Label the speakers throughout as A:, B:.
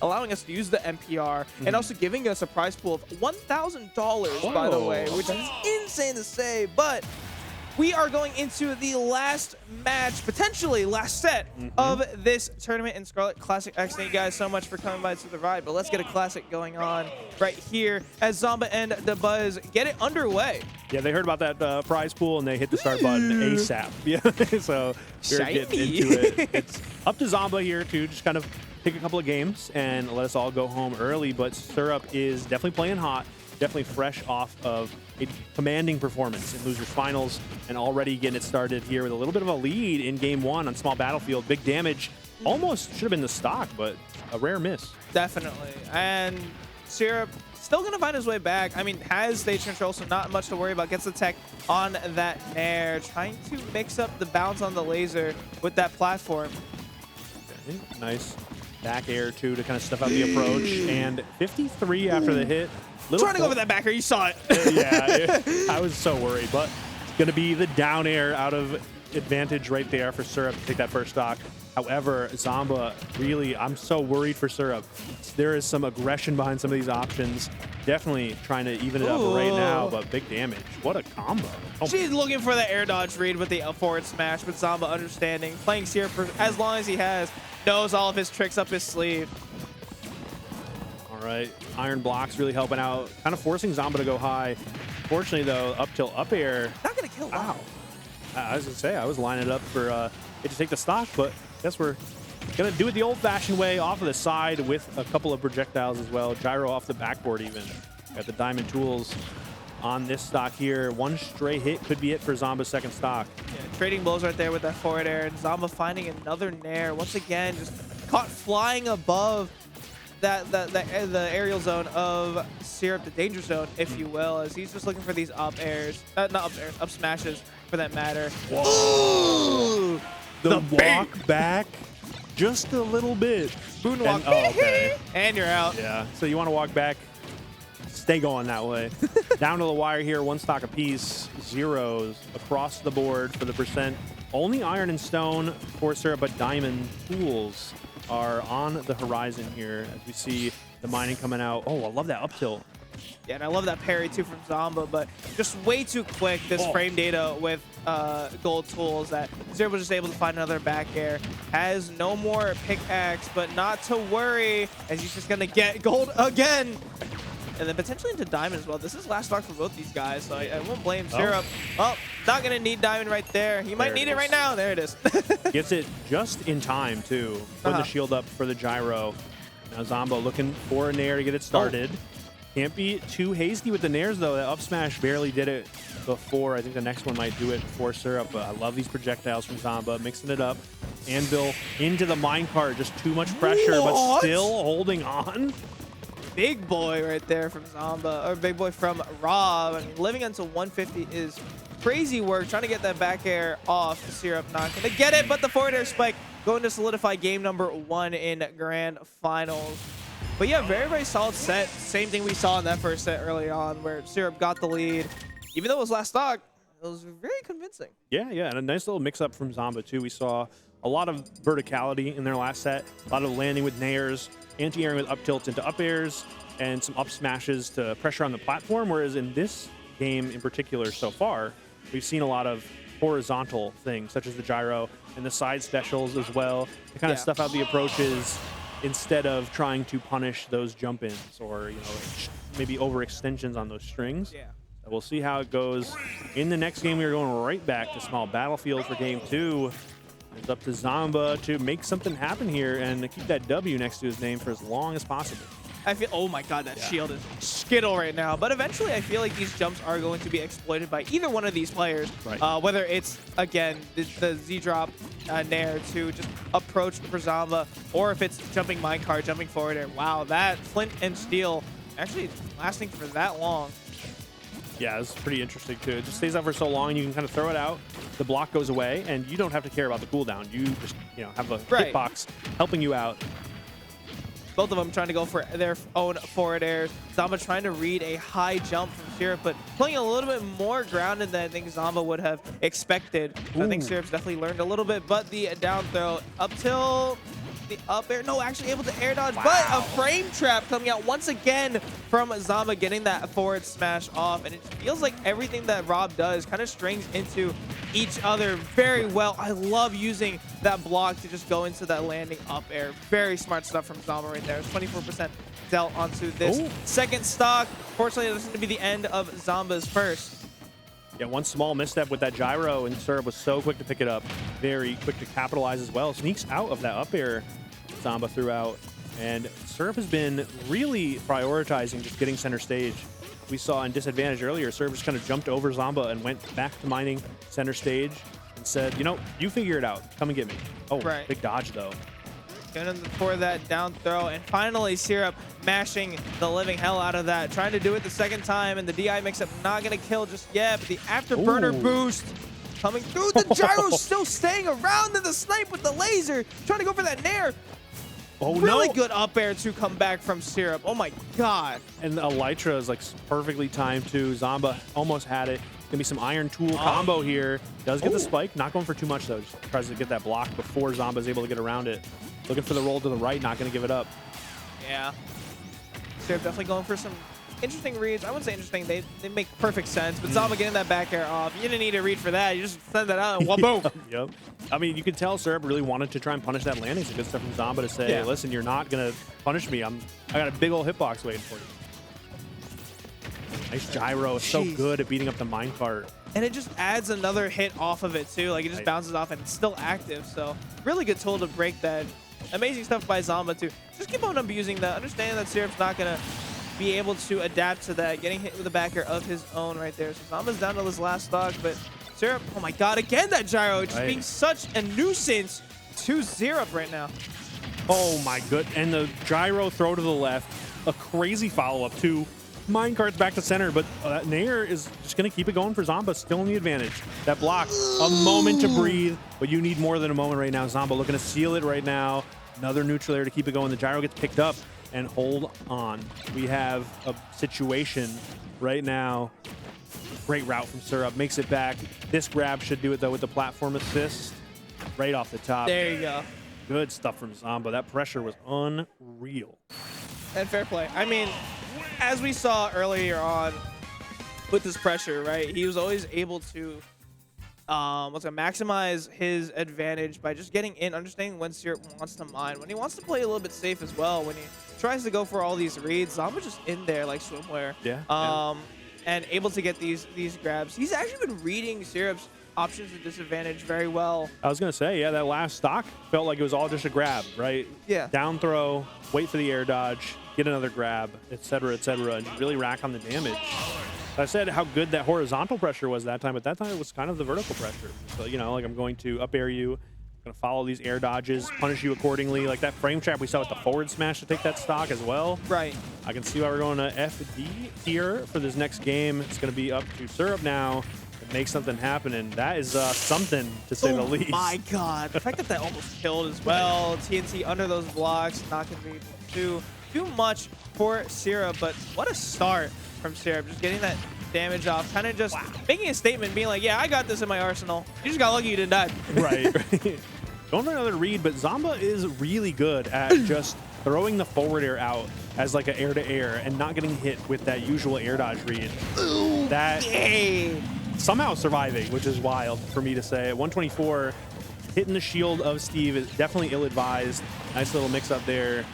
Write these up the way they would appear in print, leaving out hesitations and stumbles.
A: allowing us to use the NPR, and also giving us a prize pool of $1,000, by the way, which is insane to say. But we are going into the last match, potentially last set of this tournament in Scarlet Classic X. Thank you guys so much for coming by to the ride, but let's get a classic going on right here as Zomba and the Buzz get it underway.
B: Yeah, they heard about that prize pool and they hit the start button ASAP. Yeah, so we're getting into it. It's up to Zomba here to just kind of take a couple of games and let us all go home early, but Syrup is definitely playing hot. Definitely fresh off of a commanding performance in Losers Finals and already getting it started here with a little bit of a lead in game one on small battlefield. Big damage. Almost should have been the stock, but a rare miss.
A: Definitely. And Syrup still going to find his way back. I mean, has stage control, so not much to worry about. Gets the tech on that Nair. Trying to mix up the bounce on the laser with that platform.
B: Okay, nice back air, too, to kind of stuff out the approach. And 53 after the hit.
A: Trying to go for that back air, you saw it.
B: Yeah, I was so worried, but it's going to be the down air out of advantage right there for Syrup to take that first stock. However, Zomba, really, I'm so worried for Syrup. There is some aggression behind some of these options. Definitely trying to even it up right now, but big damage. What a combo. Oh.
A: She's looking for the air dodge read with the forward smash, but Zomba understanding, playing Syrup for as long as he has, knows all of his tricks up his sleeve.
B: All right, iron blocks really helping out, kind of forcing Zomba to go high. Fortunately, though, up till up air.
A: Not going to kill.
B: Wow. I was going to say, I was lining it up for it to take the stock, but I guess we're going to do it the old-fashioned way, off of the side with a couple of projectiles as well. Gyro off the backboard even. Got the diamond tools on this stock here. One stray hit could be it for Zomba's second stock.
A: Yeah, trading blows right there with that forward air, and Zomba finding another Nair. Once again, just caught flying above the aerial zone of Syrup, the danger zone, if you will, as he's just looking for these up airs, not up airs, up smashes for that matter.
B: Whoa! The walk back just a little bit.
A: Moonwalk.
B: Okay.
A: And you're out.
B: Yeah. So you want to walk back, stay going that way. Down to the wire here, one stock apiece, zeros across the board for the percent. Only iron and stone for Syrup, but diamond tools are on the horizon here as we see the mining coming out. Oh, I love that up tilt.
A: Yeah, and I love that parry too from Zomba, but just way too quick, this frame data with gold tools that Syrup was just able to find another back air. Has no more pickaxe, but not to worry, as he's just going to get gold again. And then potentially into diamond as well. This is last stock for both these guys, so I won't blame Syrup. Oh, not going to need diamond right there. He might need it right now. There it is.
B: Gets it just in time, too. Putting the shield up for the gyro. Now Zomba looking for a Nair to get it started. Can't be too hasty with the Nairs, though. That up smash barely did it before. I think the next one might do it for Syrup, but I love these projectiles from Zomba. Mixing it up. Anvil into the minecart. Just too much pressure, but still holding on.
A: Big boy right there from Zomba, or big boy from R.O.B. I mean, living until 150 is crazy work. Trying to get that back air off. Syrup not going to get it, but the forward air spike going to solidify game number 1 in grand finals. But yeah, very, very solid set. Same thing we saw in that first set early on where Syrup got the lead. Even though it was last stock, it was very convincing.
B: Yeah, and a nice little mix-up from Zomba, too. We saw a lot of verticality in their last set, a lot of landing with Nairs, anti-airing with up tilts into up airs, and some up smashes to pressure on the platform, whereas in this game in particular so far, we've seen a lot of horizontal things, such as the gyro and the side specials as well, to kind of stuff out the approaches instead of trying to punish those jump-ins or, maybe overextensions on those strings.
A: Yeah.
B: We'll see how it goes. In the next game, we are going right back to small battlefield for game 2. It's up to Zomba to make something happen here and to keep that W next to his name for as long as possible.
A: I feel, oh my god, that shield is skittle right now. But eventually, I feel like these jumps are going to be exploited by either one of these players.
B: Right.
A: Whether it's, again, the Z-drop Nair to just approach for Zomba, or if it's jumping minecart, jumping forward air. Wow, that flint and steel actually lasting for that long.
B: Yeah, it's pretty interesting too. It just stays out for so long, and you can kind of throw it out. The block goes away, and you don't have to care about the cooldown. You just, have a hitbox helping you out.
A: Both of them trying to go for their own forward airs. Zomba trying to read a high jump from Syrup, but playing a little bit more grounded than I think Zomba would have expected. I think Syrup's definitely learned a little bit, but the down throw up till the up air. No, actually able to air dodge, but a frame trap coming out once again from Zomba, getting that forward smash off. And it feels like everything that R.O.B does kind of strings into each other very well. I love using that block to just go into that landing up air. Very smart stuff from Zomba right there. 24% dealt onto this second stock. Fortunately, this is going to be the end of Zomba's first.
B: Yeah, one small misstep with that gyro, and Syrup was so quick to pick it up. Very quick to capitalize as well. Sneaks out of that up air Zomba throughout. And Syrup has been really prioritizing just getting center stage. We saw in disadvantage earlier, Syrup just kind of jumped over Zomba and went back to mining center stage and said, you know, you figure it out. Come and get me. Oh, big dodge though.
A: Going for that down throw, and finally Syrup mashing the living hell out of that, trying to do it the second time, and the DI mix-up not going to kill just yet, but the afterburner boost coming through. The gyro still staying around in the snipe with the laser, trying to go for that nair. Really good up air to come back from Syrup. Oh my god.
B: And the Elytra is like perfectly timed too. Zomba almost had it. Gonna be some iron tool combo here. Does get the spike, not going for too much though. Just tries to get that block before Zomba is able to get around it. Looking for the roll to the right, not gonna give it up.
A: Yeah. Syrup definitely going for some interesting reads. I wouldn't say interesting, they make perfect sense, but Zomba getting that back air off. You didn't need a read for that. You just send that out and boom.
B: Yep. I mean, you could tell Syrup really wanted to try and punish that landing. Some good stuff from Zomba to say, listen, you're not gonna punish me. I got a big old hitbox waiting for you. Nice gyro. So good at beating up the minecart.
A: And it just adds another hit off of it too. Like it just bounces off and it's still active. So really good tool to break that. Amazing stuff by Zomba too. Just keep on abusing that. Understanding that Syrup's not gonna be able to adapt to that. Getting hit with a backer of his own right there. So Zomba's down to this last stock, but Syrup, oh my god, again that gyro just being such a nuisance to Syrup right now.
B: Oh my good. And the gyro throw to the left. A crazy follow-up too. Minecart's back to center, but that Nair is just going to keep it going for Zomba. Still in the advantage. That block, a moment to breathe, but you need more than a moment right now. Zomba looking to seal it right now. Another neutral air to keep it going. The gyro gets picked up, and hold on. We have a situation right now. Great route from Syrup. Makes it back. This grab should do it, though, with the platform assist right off the top.
A: There you go.
B: Good stuff from Zomba. That pressure was unreal.
A: And fair play. I mean, as we saw earlier on with this pressure, right? He was always able to maximize his advantage by just getting in, understanding when Syrup wants to mine, when he wants to play a little bit safe as well, when he tries to go for all these reads. Zomba just in there like swimwear. And able to get these grabs. He's actually been reading Syrup's options and disadvantage very well.
B: I was gonna say, yeah, that last stock felt like it was all just a grab, right?
A: Yeah.
B: Down throw, wait for the air dodge, get another grab, etc., and really rack on the damage. I said how good that horizontal pressure was that time, but that time it was kind of the vertical pressure. So, you know, like I'm going to up air you, gonna follow these air dodges, punish you accordingly. Like that frame trap we saw with the forward smash to take that stock as well.
A: Right.
B: I can see why we're going to FD here for this next game. It's gonna be up to Syrup now. Make something happen, and that is something to say the least.
A: Oh my god, the fact that that almost killed as well. TNT under those blocks, not gonna be too much for Syrup, but what a start from Syrup, just getting that damage off, kind of just making a statement, being like, yeah, I got this in my arsenal. You just got lucky you didn't die.
B: Right. Going for another read, but Zomba is really good at just throwing the forward air out as like an air to air and not getting hit with that usual air dodge read. That somehow surviving, which is wild for me to say. At 124, hitting the shield of Steve is definitely ill-advised. Nice little mix-up there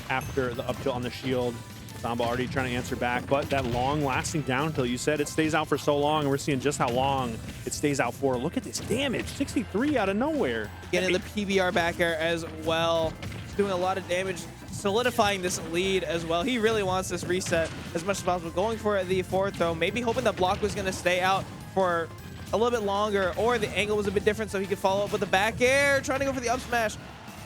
B: after the up tilt on the shield. Zomba already trying to answer back, but that long-lasting down tilt, you said it stays out for so long, and we're seeing just how long it stays out for. Look at this damage, 63 out of nowhere.
A: Getting the PBR back air as well. It's doing a lot of damage, solidifying this lead as well. He really wants this reset as much as possible. Going for the forward throw, maybe hoping the block was going to stay out for a little bit longer, or the angle was a bit different so he could follow up with the back air, trying to go for the up smash.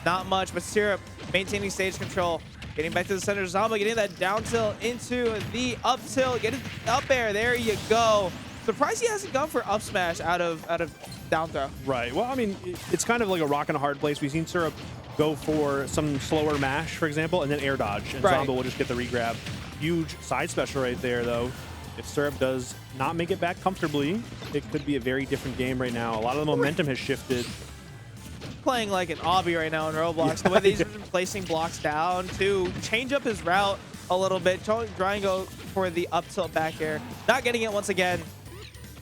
A: Not much, but Syrup maintaining stage control, getting back to the center. Zomba getting that down tilt into the up tilt, getting the up air. There you go. Surprised he hasn't gone for up smash out of down throw.
B: Right. Well, I mean, it's kind of like a rock and a hard place. We've seen Syrup go for some slower mash, for example, and then air dodge, and Zomba will just get the regrab. Huge side special right there, though. If Syrup does not make it back comfortably, it could be a very different game right now. A lot of the momentum has shifted.
A: playing like an R.O.B right now in Roblox. The way that he's been placing blocks down to change up his route a little bit, try and go for the up tilt back air. Not getting it once again.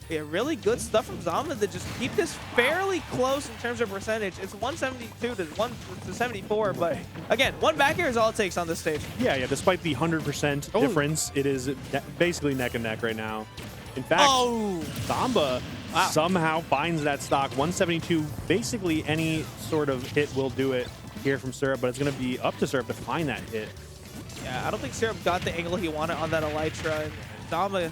A: Yeah, really good stuff from Zomba to just keep this fairly close in terms of percentage. It's 172 to 74, but again, one back air is all it takes on this stage.
B: Yeah. Despite the 100% difference, it is basically neck and neck right now. In fact, Zomba somehow finds that stock. 172. Basically, any sort of hit will do it here from Syrup, but it's going to be up to Syrup to find that hit.
A: Yeah, I don't think Syrup got the angle he wanted on that Elytra. And Zomba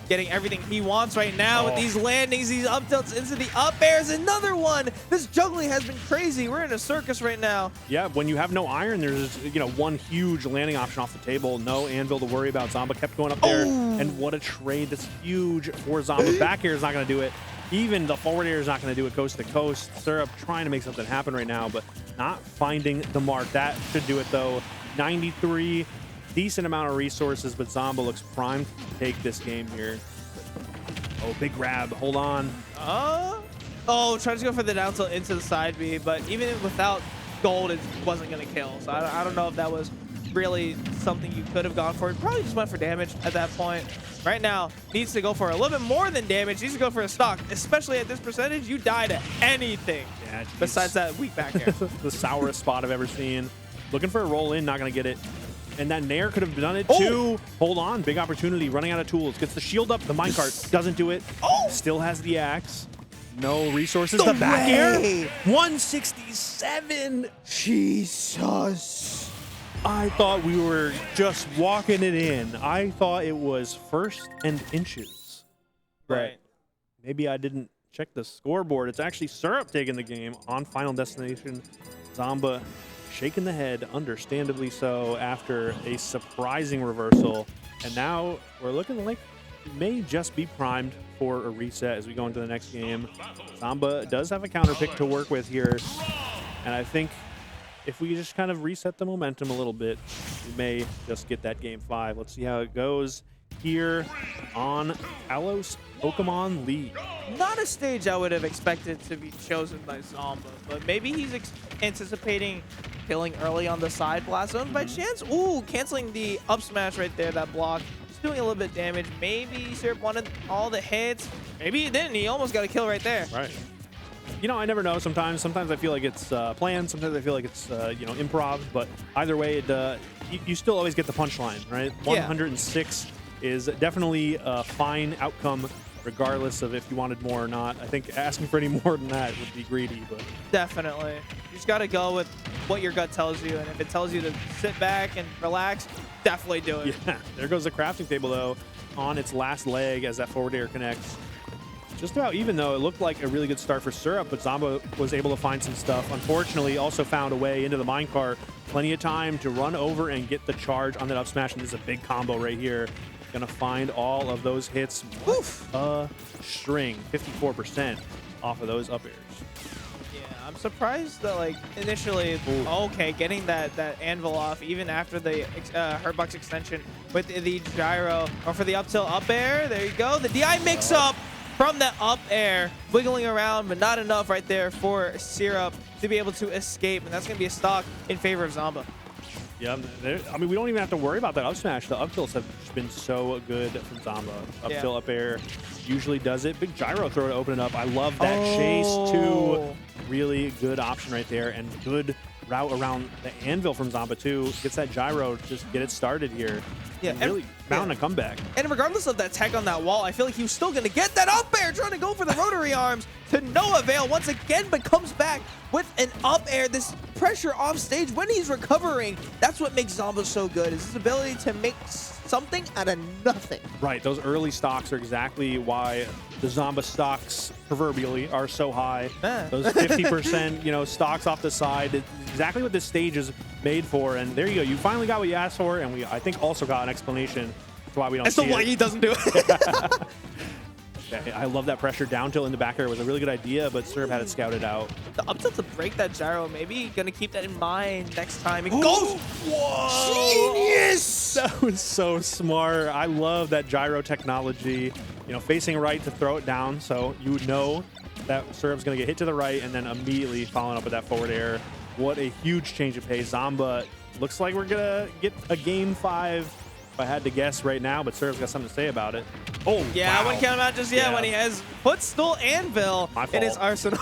A: getting everything he wants right now with these landings, these up tilts into the up airs. Another one. This juggling has been crazy. We're in a circus right now.
B: Yeah, when you have no iron, there's one huge landing option off the table. No anvil to worry about. Zomba kept going up there, and what a trade. That's huge for Zomba. Back air is not going to do it. Even the forward air is not going to do it coast to coast. Syrup trying to make something happen right now, but not finding the mark. That should do it, though. 93. Decent amount of resources, but Zomba looks primed to take this game here. Oh, big grab. Hold on.
A: Trying to go for the down tilt into the side B, but even without gold, it wasn't going to kill. So I don't know if that was really something you could have gone for. It probably just went for damage at that point. Right now, needs to go for a little bit more than damage. Needs to go for a stock, especially at this percentage. You die to anything besides that weak back air.
B: The sourest spot I've ever seen. Looking for a roll in, not going to get it. And that Nair could have done it too. Hold on, big opportunity, running out of tools. Gets the shield up, the minecart doesn't do it. Still has the axe. No resources, the back air. 167.
A: Jesus.
B: I thought we were just walking it in. I thought it was first and inches.
A: Right.
B: Maybe I didn't check the scoreboard. It's actually Syrup taking the game on Final Destination. Zomba shaking the head, understandably so, after a surprising reversal. And now we're looking like we may just be primed for a reset as we go into the next game. Zomba does have a counter pick to work with here. And I think if we just kind of reset the momentum a little bit, we may just get that game 5. Let's see how it goes here on Talos Pokemon League.
A: Not a stage I would have expected to be chosen by Zomba, but maybe he's anticipating killing early on the side blast zone by chance. Ooh, canceling the up smash right there, that block. Just doing a little bit of damage. Maybe Syrup wanted all the hits. Maybe he didn't. He almost got a kill right there.
B: Right. I never know sometimes. Sometimes I feel like it's planned. Sometimes I feel like it's, improv. But either way, you still always get the punchline, right? 106 is definitely a fine outcome, regardless of if you wanted more or not. I think asking for any more than that would be greedy, but
A: definitely. You just got to go with what your gut tells you, and if it tells you to sit back and relax, definitely do it.
B: Yeah, there goes the crafting table, though, on its last leg as that forward air connects. Just about even, though. It looked like a really good start for Syrup, but Zomba was able to find some stuff. Unfortunately, also found a way into the minecart. Plenty of time to run over and get the charge on that up smash, and this is a big combo right here. Gonna find all of those hits. Oof. A string, 54% off of those up airs.
A: Yeah, I'm surprised that initially, getting that anvil off even after the Herbucks extension with the gyro or for the up tilt up air. There you go. The DI mix up from that up air, wiggling around, but not enough right there for Syrup to be able to escape, and that's gonna be a stock in favor of Zomba.
B: Yeah, we don't even have to worry about that up smash. The up tilts have just been so good from Zomba. Up tilt, up air usually does it. Big gyro throw to open it up. I love that chase too. Really good option right there, and good route around the anvil from Zomba too. Gets that gyro, just get it started here. Yeah, and really found a comeback.
A: And regardless of that tech on that wall, I feel like he was still going to get that up air, trying to go for the rotary arms to no avail once again, but comes back with an up air. This pressure off stage when he's recovering, that's what makes Zomba so good, is his ability to make something out of nothing.
B: Right, those early stocks are exactly why the Zomba stocks proverbially are so high. Those 50% stocks off the side, it's exactly what this stage is made for. And there you go, you finally got what you asked for, and we I think also got an explanation to why we don't see it.
A: Why he doesn't do it.
B: I love that pressure down tilt in the back air. It was a really good idea, but Syrup had it scouted out.
A: The up tilt to break that gyro, maybe gonna keep that in mind next time. It goes! Whoa! Genius!
B: That was so smart. I love that gyro technology. Facing right to throw it down, so you know that Syrup's going to get hit to the right and then immediately following up with that forward air. What a huge change of pace. Zomba looks like we're going to get a game 5 if I had to guess right now, but Syrup's got something to say about it. Oh,
A: yeah,
B: wow.
A: I wouldn't count him out just yet when he has footstool anvil in his arsenal.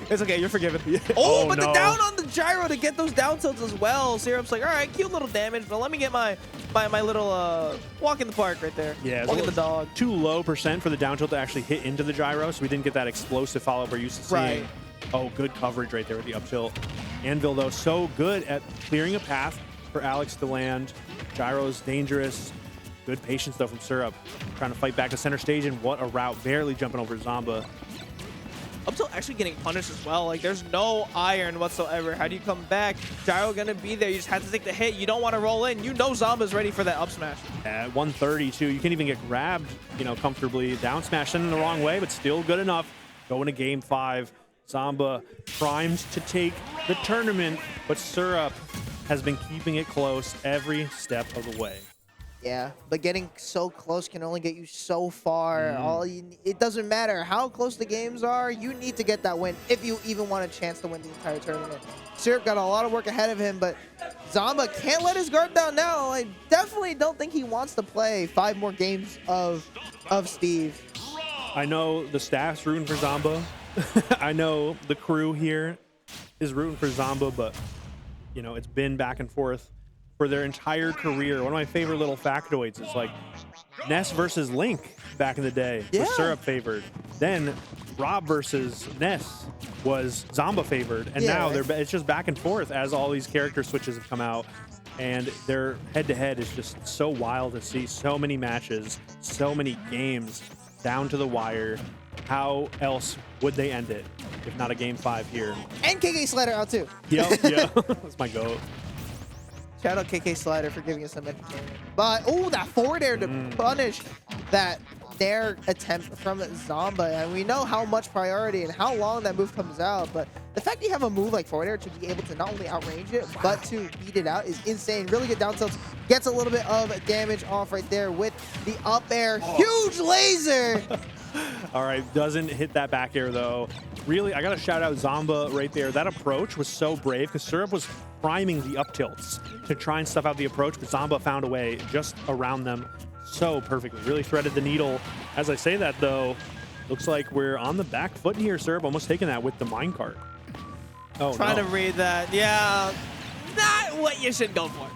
A: It's okay, you're forgiven. Oh, but the down on the gyro to get those down tilts as well. Syrup's like, all right, cute little damage, but let me get my little walk in the park right there.
B: Yeah,
A: walk in the dog.
B: Too low percent for the down tilt to actually hit into the gyro, so we didn't get that explosive follow-up we're used to seeing.
A: Right.
B: Oh, good coverage right there with the up tilt. Anvil, though, so good at clearing a path for Alex to land. Gyro's dangerous. Good patience, though, from Syrup. Trying to fight back to center stage, and what a route. Barely jumping over Zomba.
A: Up tilt actually getting punished as well. Like, there's no iron whatsoever. How do you come back? Gyro gonna be there. You just have to take the hit. You don't want to roll in. You know Zomba's ready for that up smash.
B: At 132, you can't even get grabbed, comfortably. Down smash in the wrong way, but still good enough. Going to game 5. Zomba primed to take the tournament, but Syrup has been keeping it close every step of the way.
C: Yeah, but getting so close can only get you so far. It doesn't matter how close the games are. You need to get that win if you even want a chance to win the entire tournament. Syrup got a lot of work ahead of him, but Zomba can't let his guard down now. I definitely don't think he wants to play 5 more games of Steve.
B: I know the staff's rooting for Zomba. I know the crew here is rooting for Zomba, but it's been back and forth for their entire career. One of my favorite little factoids is like Ness versus Link back in the day was Syrup favored. Then R.O.B versus Ness was Zomba favored, and now it's just back and forth as all these character switches have come out, and their head-to-head is just so wild to see. So many matches, so many games down to the wire. How else would they end it if not a game 5 here?
C: And KK Slider out too.
B: Yeah, that's my goat.
C: Shout out KK Slider for giving us some entertainment. But, oh, that forward air to punish that nair attempt from Zomba. And we know how much priority and how long that move comes out. But the fact you have a move like forward air to be able to not only outrange it, but to beat it out is insane. Really good down tilts. Gets a little bit of damage off right there with the up air. Huge laser!
B: All right, doesn't hit that back air, though. Really, I got to shout out Zomba right there. That approach was so brave because Syrup was priming the up tilts to try and stuff out the approach, but Zomba found a way just around them so perfectly. Really threaded the needle. As I say that, though, looks like we're on the back foot here. Syrup almost taking that with the minecart. Oh,
A: Trying to read that. Yeah, not what you should go for.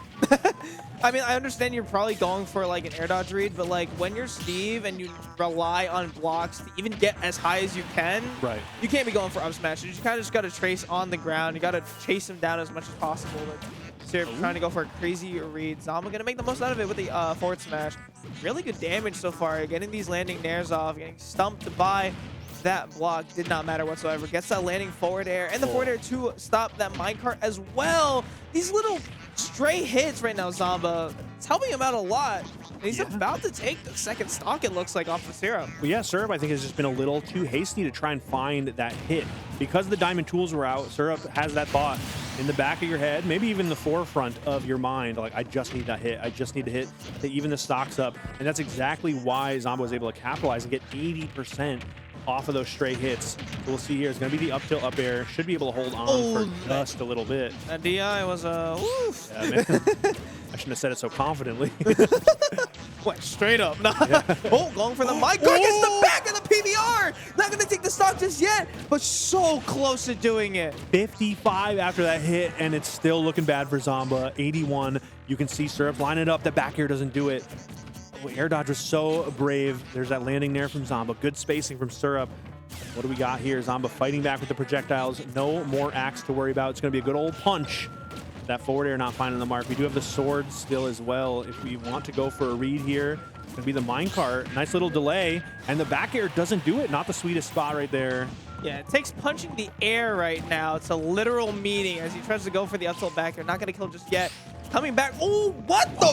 A: I mean, I understand you're probably going for like an air dodge read, but like when you're Steve and you rely on blocks to even get as high as you can,
B: right? You
A: can't be going for up smashes. You kind of just got to trace on the ground. You got to chase him down as much as possible. But Syrup trying to go for a crazy read. Zomba going to make the most out of it with the forward smash. Really good damage so far. Getting these landing nairs off, getting stumped by that block did not matter whatsoever. Gets that landing forward air and the forward air to stop that minecart as well. These little stray hits right now, Zomba, it's helping him out a lot. And he's about to take the second stock, it looks like, off the Syrup.
B: Well, yeah, Syrup, I think, has just been a little too hasty to try and find that hit. Because the diamond tools were out, Syrup has that thought in the back of your head, maybe even the forefront of your mind, like, I just need that hit. I just need to hit to even the stocks up. And that's exactly why Zomba was able to capitalize and get 80% off of those stray hits. So we'll see here. It's going to be the up tilt up air. Should be able to hold on for just a little bit.
A: That DI was a woof.
B: Yeah, man. I shouldn't have said it so confidently.
A: Went straight up. Oh, going for the mic. Gets the back of the PBR. Not going to take the stock just yet, but so close to doing it.
B: 55 after that hit, and it's still looking bad for Zomba. 81. You can see Syrup line it up. The back air doesn't do it. Oh, air dodge was so brave. There's that landing there from Zomba. Good spacing from Syrup. What do we got here? Zomba fighting back with the projectiles. No more axe to worry about. It's going to be a good old punch. That forward air not finding the mark. We do have the sword still as well. If we want to go for a read here, it's going to be the minecart. Nice little delay. And the back air doesn't do it. Not the sweetest spot right there.
A: Yeah, it takes punching the air right now. It's a literal meeting as he tries to go for the up tilt back air. Not going to kill just yet. Coming back. Oh, what the?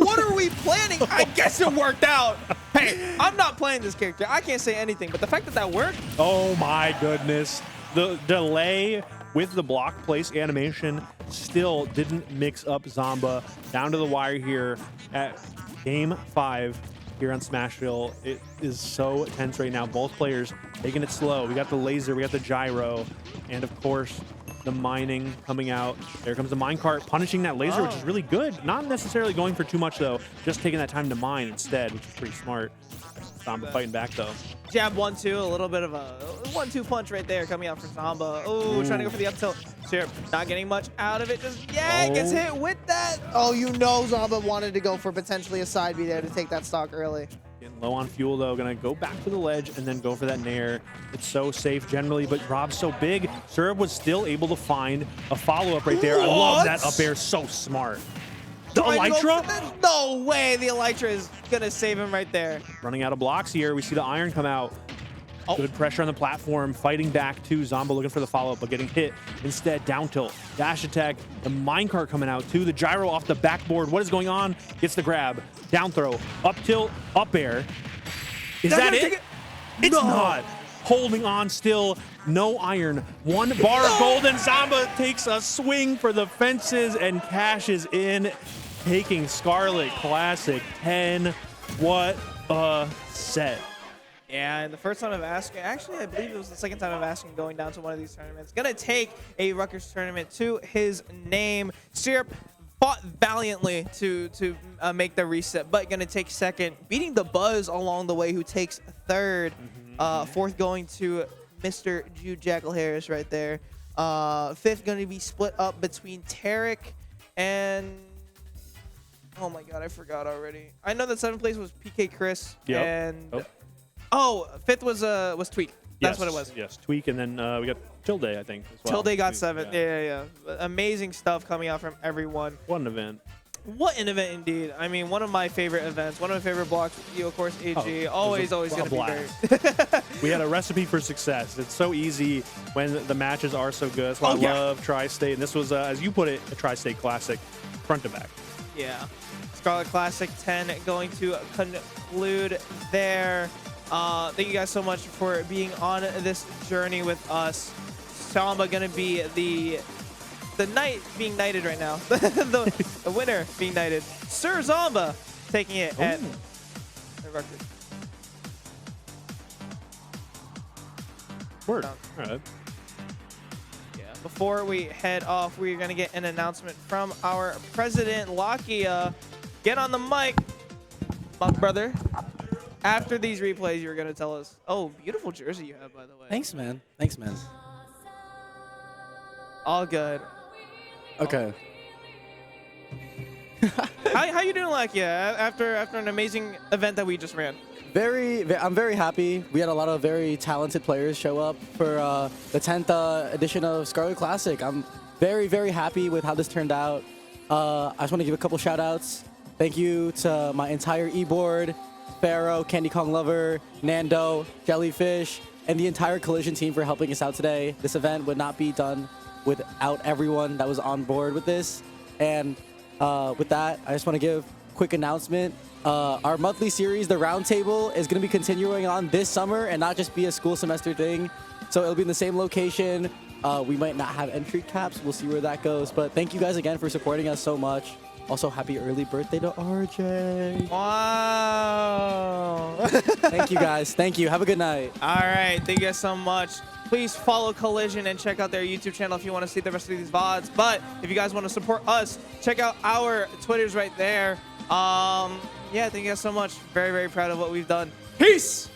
A: What are we planning? I guess it worked out. Hey, I'm not playing this character. I can't say anything, but the fact that that worked.
B: Oh my goodness. The delay with the block place animation still didn't mix up Zomba. Down to the wire here at game 5. here on Smashville. It is so tense right now. Both players taking it slow. We got the laser, we got the gyro, and of course, the mining coming out. There comes the minecart punishing that laser, which is really good. Not necessarily going for too much, though. Just taking that time to mine instead, which is pretty smart. Zomba fighting back, though.
A: Jab 1-2, a little bit of a 1-2 punch right there coming out from Zomba. Oh, trying to go for the up tilt. Syrup not getting much out of it. Just, yeah, gets hit with that.
C: Oh, you know Zomba wanted to go for potentially a side B there to take that stock early.
B: Getting low on fuel, though. Gonna go back to the ledge and then go for that nair. It's so safe generally, but R.O.B's so big. Syrup was still able to find a follow-up right there. I love that up air. So smart. The Elytra?
A: No way. The Elytra is gonna save him right there.
B: Running out of blocks here. We see the iron come out. Good pressure on the platform. Fighting back to Zomba, looking for the follow-up, but getting hit instead. Down tilt, dash attack. The minecart coming out too. The gyro off the backboard. What is going on? Gets the grab. Down throw. Up tilt. Up air. Is that it? It's not. Holding on still. No iron. One bar of gold, and Zomba takes a swing for the fences and cashes in, taking Scarlet Classic 10. What a set.
A: Yeah, and the first time of asking, actually, I believe it was the second time of asking going down to one of these tournaments. Gonna take a Rutgers tournament to his name. Syrup fought valiantly to make the reset, but gonna take second, beating the Buzz along the way, who takes third. Fourth going to Mr. Jude Jackal Harris right there. Fifth gonna be split up between Tarek and... Oh my god, I forgot already. I know that seventh place was PK Chris and... Oh, fifth was Tweak. That's what it was.
B: Yes, Tweak, and then we got Tilde, I think, as well.
A: Tilde got seventh. Yeah. Amazing stuff coming out from everyone.
B: What an event.
A: What an event indeed. I mean, one of my favorite events, one of my favorite blocks with you, of course, AG. Always going to be great.
B: We had a recipe for success. It's so easy when the matches are so good. That's why I love Tri-State. And this was, as you put it, a Tri-State Classic front to back.
A: Yeah. Scarlet Classic 10 going to conclude there. Thank you guys so much for being on this journey with us. Zomba gonna be the knight being knighted right now. the winner being knighted. Sir Zomba taking it at the Rutgers.
B: Word. All right.
A: Yeah. Before we head off, we're gonna get an announcement from our president, Lakia. Get on the mic, my brother. After these replays, you're going to tell us, oh, beautiful jersey you have, by the way.
D: Thanks, man. Thanks, man.
A: All good.
D: Okay.
A: How you doing, Lakia, after an amazing event that we just ran?
D: I'm very happy. We had a lot of very talented players show up for the 10th edition of Scarlet Classic. I'm very, very happy with how this turned out. I just want to give a couple shout-outs. Thank you to my entire e-board, Pharaoh, Candy Kong Lover, Nando, Jellyfish, and the entire Collision team for helping us out today. This event would not be done without everyone that was on board with this. And with that, I just want to give a quick announcement. Our monthly series, The Roundtable, is going to be continuing on this summer and not just be a school semester thing. So it'll be in the same location. We might not have entry caps. We'll see where that goes. But thank you guys again for supporting us so much. Also, happy early birthday to RJ.
A: Wow.
D: Thank you, guys. Thank you. Have a good night.
A: All right. Thank you guys so much. Please follow Collision and check out their YouTube channel if you want to see the rest of these VODs. But if you guys want to support us, check out our Twitters right there. Yeah, thank you guys so much. Very, very proud of what we've done. Peace.